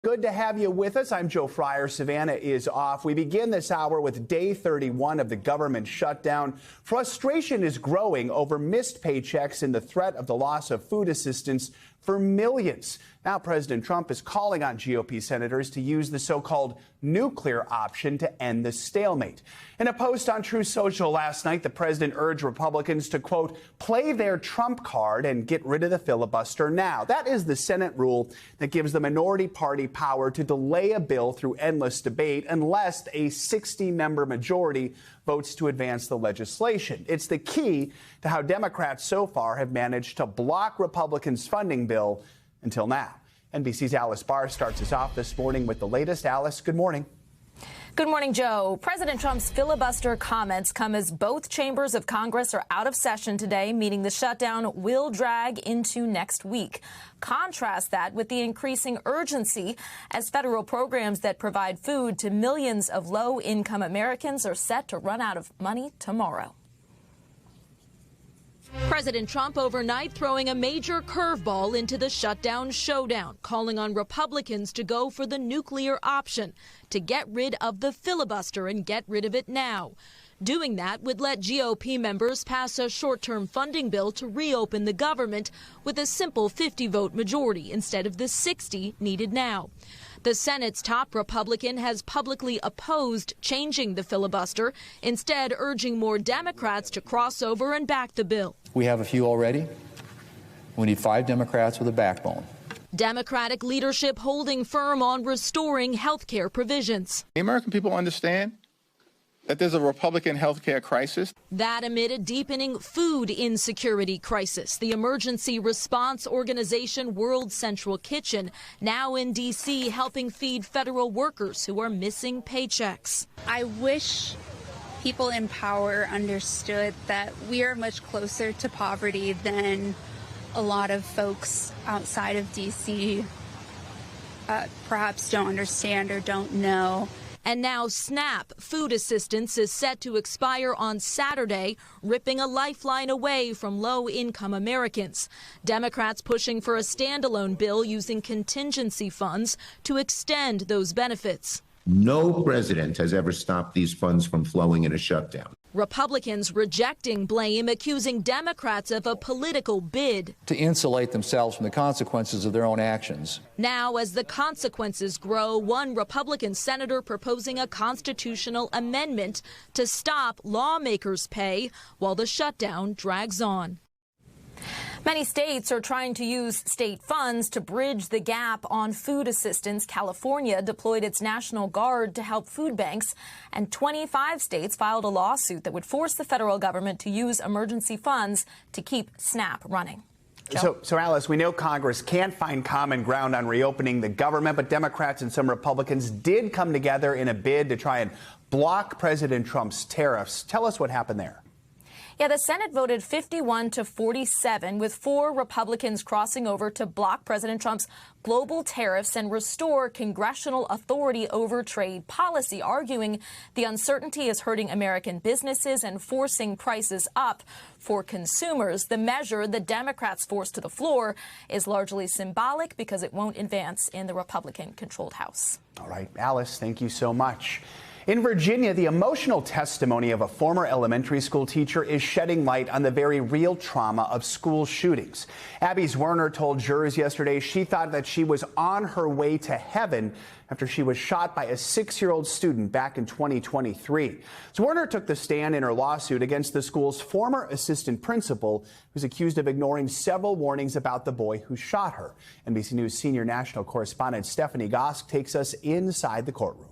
Good to have you with us. I'm Joe Fryer. Savannah is off. We begin this hour with day 31 of the government shutdown. Frustration is growing over missed paychecks and the threat of the loss of food assistance for millions. Now, President Trump is calling on GOP senators to use the so-called nuclear option to end the stalemate. In a post on Truth Social last night, the president urged Republicans to, quote, play their Trump card and get rid of the filibuster now. That is the Senate rule that gives the minority party power to delay a bill through endless debate unless a 60-member majority votes to advance the legislation. It's the key to how Democrats so far have managed to block Republicans' funding bill until now. NBC's Alice Barr starts us off this morning with the latest. Alice, good morning. Good morning, Joe. President Trump's filibuster comments come as both chambers of Congress are out of session today, meaning the shutdown will drag into next week. Contrast that with the increasing urgency as federal programs that provide food to millions of low-income Americans are set to run out of money tomorrow. President Trump overnight throwing a major curveball into the shutdown showdown, calling on Republicans to go for the nuclear option, to get rid of the filibuster and get rid of it now. Doing that would let GOP members pass a short-term funding bill to reopen the government with a simple 50-vote majority instead of the 60 needed now. The Senate's top Republican has publicly opposed changing the filibuster, instead urging more Democrats to cross over and back the bill. We have a few already. We need 5 Democrats with a backbone. Democratic leadership holding firm on restoring health care provisions. The American people understand that there's a Republican health care crisis. That amid a deepening food insecurity crisis. The emergency response organization World Central Kitchen now in D.C. helping feed federal workers who are missing paychecks. I wish people in power understood that we are much closer to poverty than a lot of folks outside of D.C. Perhaps don't understand or don't know. And now SNAP food assistance is set to expire on Saturday, ripping a lifeline away from low-income Americans. Democrats pushing for a standalone bill using contingency funds to extend those benefits. No president has ever stopped these funds from flowing in a shutdown. Republicans rejecting blame, accusing Democrats of a political bid To insulate themselves from the consequences of their own actions. Now, as the consequences grow, one Republican senator proposing a constitutional amendment to stop lawmakers' pay while the shutdown drags on. Many states are trying to use state funds to bridge the gap on food assistance. California deployed its National Guard to help food banks, and 25 states filed a lawsuit that would force the federal government to use emergency funds to keep SNAP running. So Alice, we know Congress can't find common ground on reopening the government, but Democrats and some Republicans did come together in a bid to try and block President Trump's tariffs. Tell us what happened there. Yeah, the Senate voted 51 to 47, with 4 Republicans crossing over to block President Trump's global tariffs and restore congressional authority over trade policy, arguing the uncertainty is hurting American businesses and forcing prices up for consumers. The measure the Democrats forced to the floor is largely symbolic because it won't advance in the Republican-controlled House. All right, Alice, thank you so much. In Virginia, the emotional testimony of a former elementary school teacher is shedding light on the very real trauma of school shootings. Abby Zwerner told jurors yesterday she thought that she was on her way to heaven after she was shot by a 6-year-old student back in 2023. Zwerner took the stand in her lawsuit against the school's former assistant principal, who's accused of ignoring several warnings about the boy who shot her. NBC News senior national correspondent Stephanie Gosk takes us inside the courtroom.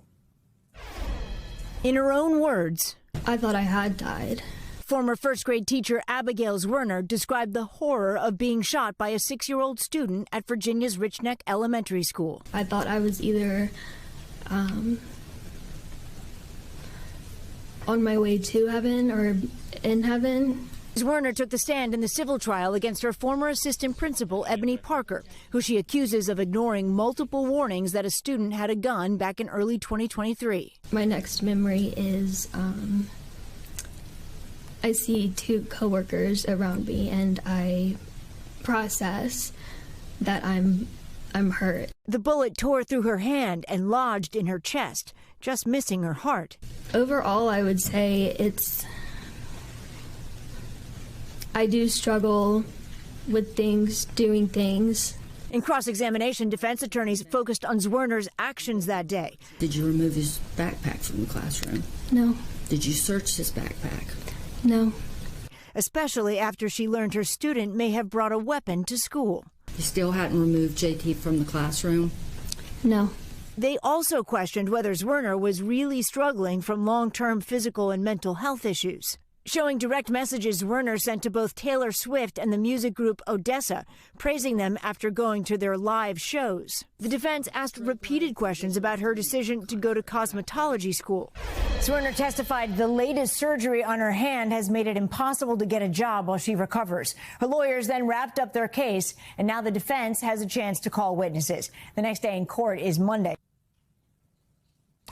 In her own words, I thought I had died. Former first-grade teacher Abigail Zwerner described the horror of being shot by a 6-year-old student at Virginia's Rich Neck Elementary School. I thought I was either on my way to heaven or in heaven. Zwerner took the stand in the civil trial against her former assistant principal, Ebony Parker, who she accuses of ignoring multiple warnings that a student had a gun back in early 2023. My next memory is I see 2 coworkers around me, and I process that I'm I'm hurt. The bullet tore through her hand and lodged in her chest, just missing her heart. Overall, I would say I do struggle with doing things. In cross-examination, defense attorneys focused on Zwerner's actions that day. Did you remove his backpack from the classroom? No. Did you search his backpack? No. Especially after she learned her student may have brought a weapon to school. You still hadn't removed JT from the classroom? No. They also questioned whether Zwerner was really struggling from long-term physical and mental health issues. Showing direct messages Zwerner sent to both Taylor Swift and the music group Odessa, praising them after going to their live shows. The defense asked repeated questions about her decision to go to cosmetology school. Zwerner testified the latest surgery on her hand has made it impossible to get a job while she recovers. Her lawyers then wrapped up their case, and now the defense has a chance to call witnesses. The next day in court is Monday.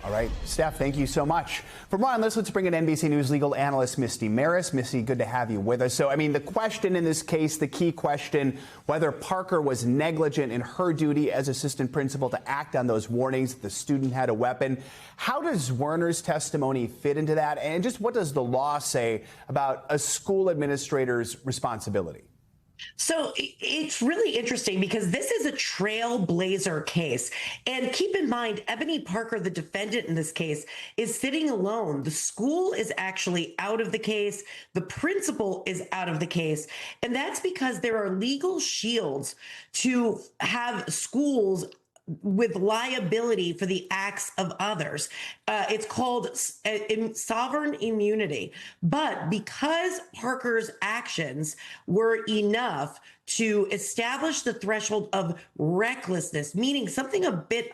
All right, Steph, thank you so much. For more on this, let's bring in NBC News legal analyst Misty Maris. Misty, good to have you with us. So, the question in this case, the key question, whether Parker was negligent in her duty as assistant principal to act on those warnings that the student had a weapon. How does Zwerner's testimony fit into that? And just what does the law say about a school administrator's responsibility? So it's really interesting because this is a trailblazer case. And keep in mind, Ebony Parker, the defendant in this case, is sitting alone. The school is actually out of the case. The principal is out of the case. And that's because there are legal shields to have schools with liability for the acts of others. It's called sovereign immunity. But because Parker's actions were enough to establish the threshold of recklessness, meaning something a bit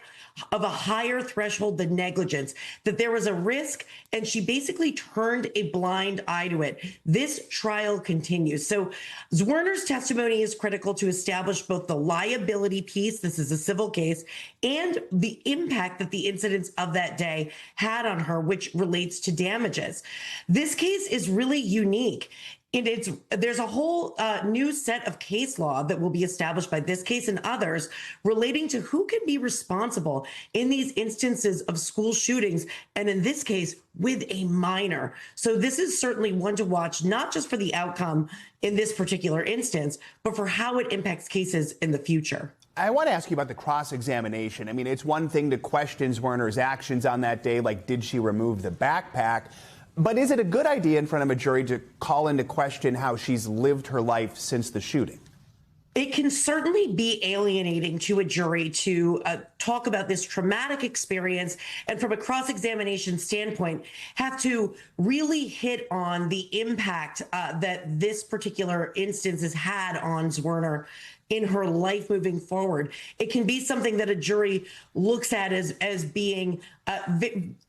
of a higher threshold than negligence, that there was a risk and she basically turned a blind eye to it. This trial continues. So Zwerner's testimony is critical to establish both the liability piece, this is a civil case, and the impact that the incidents of that day had on her, which relates to damages. This case is really unique. And there's a whole new set of case law that will be established by this case and others relating to who can be responsible in these instances of school shootings, and in this case, with a minor. So this is certainly one to watch, not just for the outcome in this particular instance, but for how it impacts cases in the future. I want to ask you about the cross-examination. It's one thing to question Zwerner's actions on that day, like did she remove the backpack? But is it a good idea in front of a jury to call into question how she's lived her life since the shooting? It can certainly be alienating to a jury to talk about this traumatic experience and from a cross-examination standpoint have to really hit on the impact that this particular instance has had on Zwerner in her life moving forward. It can be something that a jury looks at as being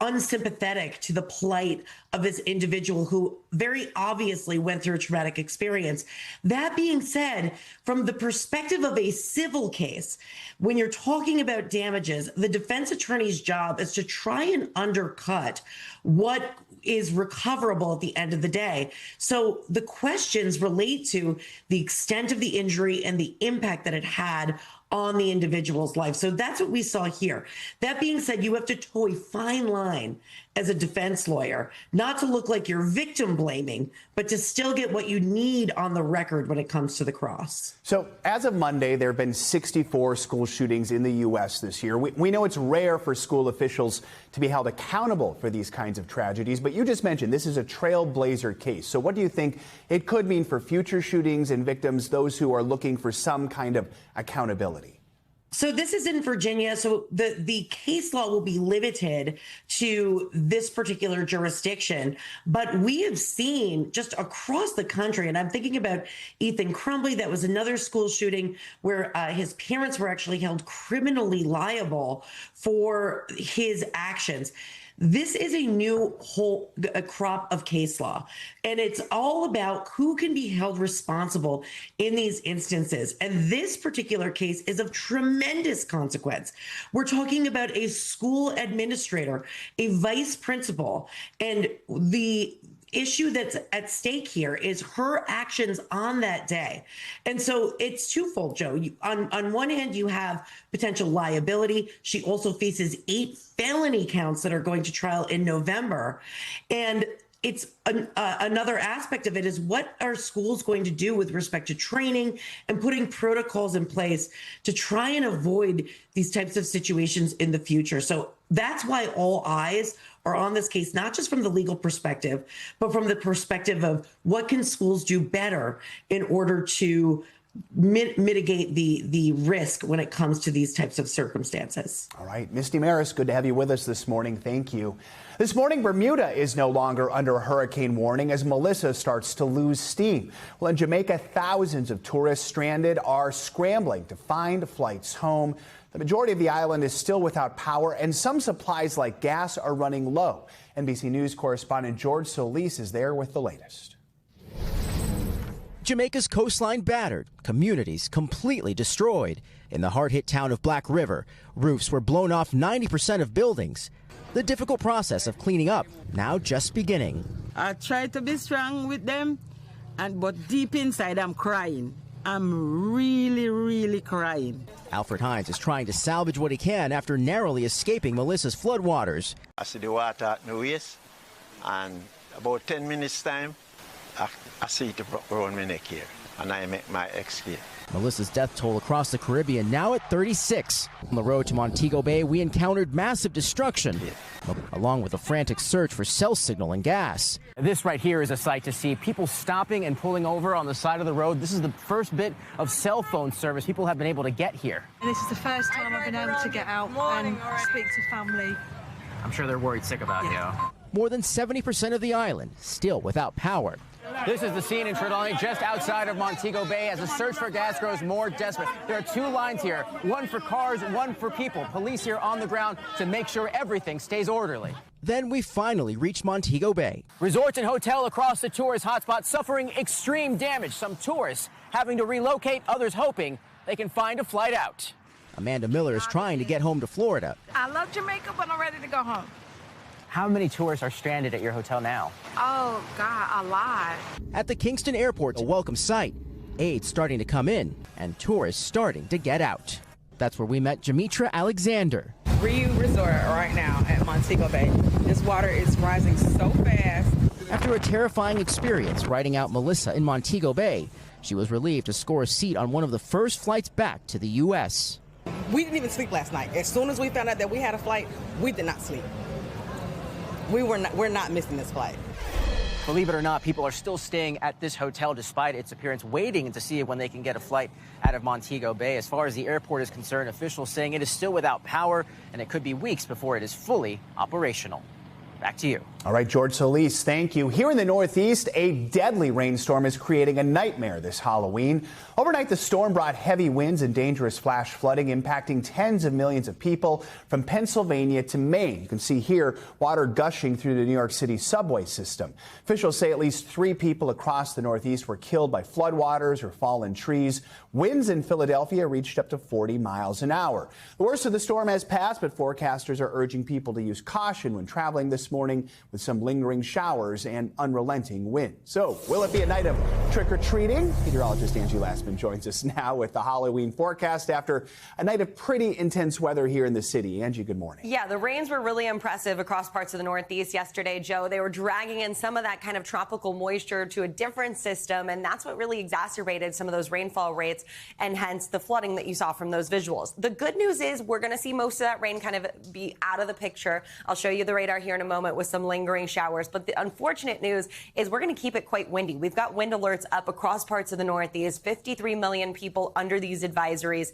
unsympathetic to the plight of this individual who very obviously went through a traumatic experience. That being said, from the perspective of a civil case, when you're talking about damages, the defense attorney's job is to try and undercut what is recoverable at the end of the day. So the questions relate to the extent of the injury and the impact that it had on the individual's life. So that's what we saw here. That being said, you have to toe a fine line as a defense lawyer, not to look like you're victim blaming, but to still get what you need on the record when it comes to the cross. So as of Monday, there have been 64 school shootings in the U.S. this year. We know it's rare for school officials to be held accountable for these kinds of tragedies, but you just mentioned this is a trailblazer case. So what do you think it could mean for future shootings and victims, those who are looking for some kind of accountability? So this is in Virginia. So the case law will be limited to this particular jurisdiction. But we have seen just across the country, and I'm thinking about Ethan Crumbley, that was another school shooting where his parents were actually held criminally liable for his actions. This is a new a crop of case law, and it's all about who can be held responsible in these instances. And this particular case is of tremendous consequence. We're talking about a school administrator, a vice principal, and the issue that's at stake here is her actions on that day. And so it's twofold, Joe. On one hand, you have potential liability. She also faces 8 felony counts that are going to trial in November. And it's another aspect of it is what are schools going to do with respect to training and putting protocols in place to try and avoid these types of situations in the future. So that's why all eyes are on this case, not just from the legal perspective, but from the perspective of what can schools do better in order to mitigate the risk when it comes to these types of circumstances. All right, Misty Maris, good to have you with us this morning. Thank you. This morning, Bermuda is no longer under a hurricane warning as Melissa starts to lose steam. Well, in Jamaica, thousands of tourists stranded are scrambling to find flights home. The majority of the island is still without power, and some supplies like gas are running low. NBC News correspondent George Solis is there with the latest. Jamaica's coastline battered, communities completely destroyed. In the hard-hit town of Black River, roofs were blown off 90% of buildings. The difficult process of cleaning up now just beginning. I try to be strong with them, but deep inside I'm crying. I'm really crying. Alfred Hines is trying to salvage what he can after narrowly escaping Melissa's floodwaters. I see the water at my waist, and about 10 minutes time, I see it around my neck here, and I make my escape. Melissa's death toll across the Caribbean now at 36. On the road to Montego Bay, we encountered massive destruction, along with a frantic search for cell signal and gas. This right here is a sight to see. People stopping and pulling over on the side of the road. This is the first bit of cell phone service people have been able to get here. And this is the first time I've been able to get out and speak to family. I'm sure they're worried sick about you. More than 70% of the island still without power. This is the scene in Trelawney, just outside of Montego Bay, as the search for gas grows more desperate. There are 2 lines here, one for cars, one for people. Police here on the ground to make sure everything stays orderly. Then we finally reached Montego Bay. Resorts and hotel across the tourist hotspot suffering extreme damage. Some tourists having to relocate, others hoping they can find a flight out. Amanda Miller is trying to get home to Florida. I love Jamaica, but I'm ready to go home. How many tourists are stranded at your hotel now? Oh, God, a lot. At the Kingston Airport, a welcome sight. Aid starting to come in and tourists starting to get out. That's where we met Jamitra Alexander. Ryu Resort right now at Montego Bay. This water is rising so fast. After a terrifying experience riding out Melissa in Montego Bay, she was relieved to score a seat on one of the first flights back to the U.S. We didn't even sleep last night. As soon as we found out that we had a flight, we did not sleep. We're not missing this flight. Believe it or not, people are still staying at this hotel despite its appearance, waiting to see when they can get a flight out of Montego Bay. As far as the airport is concerned, officials saying it is still without power and it could be weeks before it is fully operational. Back to you. All right, George Solis, thank you. Here in the Northeast, a deadly rainstorm is creating a nightmare this Halloween. Overnight, the storm brought heavy winds and dangerous flash flooding, impacting tens of millions of people from Pennsylvania to Maine. You can see here water gushing through the New York City subway system. Officials say at least 3 people across the Northeast were killed by floodwaters or fallen trees. Winds in Philadelphia reached up to 40 miles an hour. The worst of the storm has passed, but forecasters are urging people to use caution when traveling this morning, with some lingering showers and unrelenting wind. So, will it be a night of trick-or-treating? Meteorologist Angie Lassman joins us now with the Halloween forecast after a night of pretty intense weather here in the city. Angie, good morning. Yeah, the rains were really impressive across parts of the Northeast yesterday, Joe. They were dragging in some of that kind of tropical moisture to a different system, and that's what really exacerbated some of those rainfall rates and hence the flooding that you saw from those visuals. The good news is we're going to see most of that rain kind of be out of the picture. I'll show you the radar here in a moment with some lingering showers. But the unfortunate news is we're going to keep it quite windy. We've got wind alerts up across parts of the Northeast, 53 million people under these advisories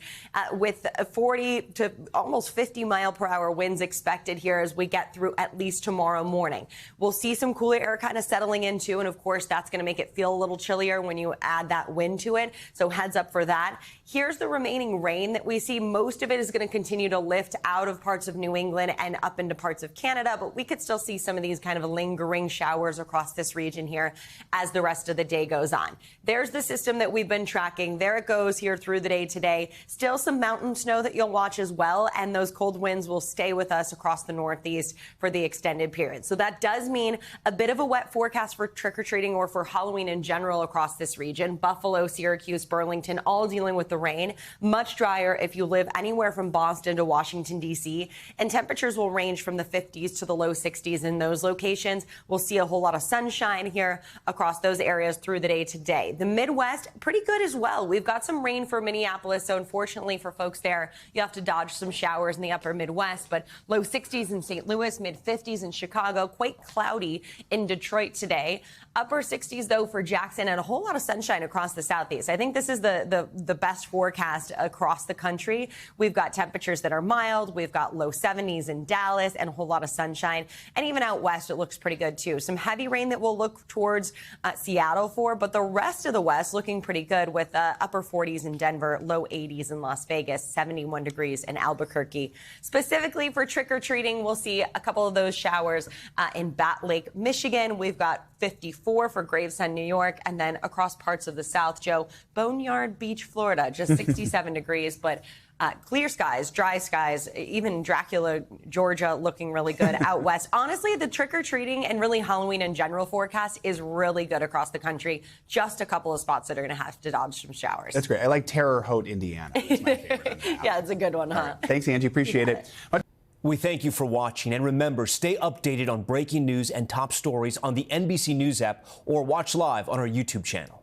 with 40 to almost 50 mile per hour winds expected here as we get through at least tomorrow morning. We'll see some cooler air kind of settling into, and of course, that's going to make it feel a little chillier when you add that wind to it. So heads up for that. Here's the remaining rain that we see. Most of it is going to continue to lift out of parts of New England and up into parts of Canada, but we could still still see some of these kind of lingering showers across this region here as the rest of the day goes on. There's the system that we've been tracking. There it goes here through the day today. Still some mountain snow that you'll watch as well, and those cold winds will stay with us across the Northeast for the extended period. So that does mean a bit of a wet forecast for trick-or-treating or for Halloween in general across this region. Buffalo, Syracuse, Burlington, all dealing with the rain. Much drier if you live anywhere from Boston to Washington, D.C. And temperatures will range from the 50s to the low 60s in those locations. We'll see a whole lot of sunshine here across those areas through the day today. The Midwest, pretty good as well. We've got some rain for Minneapolis, so unfortunately for folks there, you have to dodge some showers in the upper Midwest, but low 60s in St. Louis, mid 50s in Chicago, quite cloudy in Detroit today. Upper 60s, though, for Jackson, and a whole lot of sunshine across the Southeast. I think this is the best forecast across the country. We've got temperatures that are mild. We've got low 70s in Dallas and a whole lot of sunshine. And even out west, it looks pretty good, too. Some heavy rain that we'll look towards Seattle for, but the rest of the West looking pretty good with upper 40s in Denver, low 80s in Las Vegas, 71 degrees in Albuquerque. Specifically for trick-or-treating, we'll see a couple of those showers in Bat Lake, Michigan. We've got 54 for Gravesend, New York, and then across parts of the South, Joe, Boneyard Beach, Florida, just 67 degrees, but clear skies, dry skies, even Dracula, Georgia looking really good out west. Honestly, the trick-or-treating and really Halloween in general forecast is really good across the country. Just a couple of spots that are going to have to dodge some showers. That's great. I like Terre Haute, Indiana. That's my favorite. Yeah, it's a good one, huh? Right. Thanks, Angie. Appreciate it. We thank you for watching, and remember, stay updated on breaking news and top stories on the NBC News app or watch live on our YouTube channel.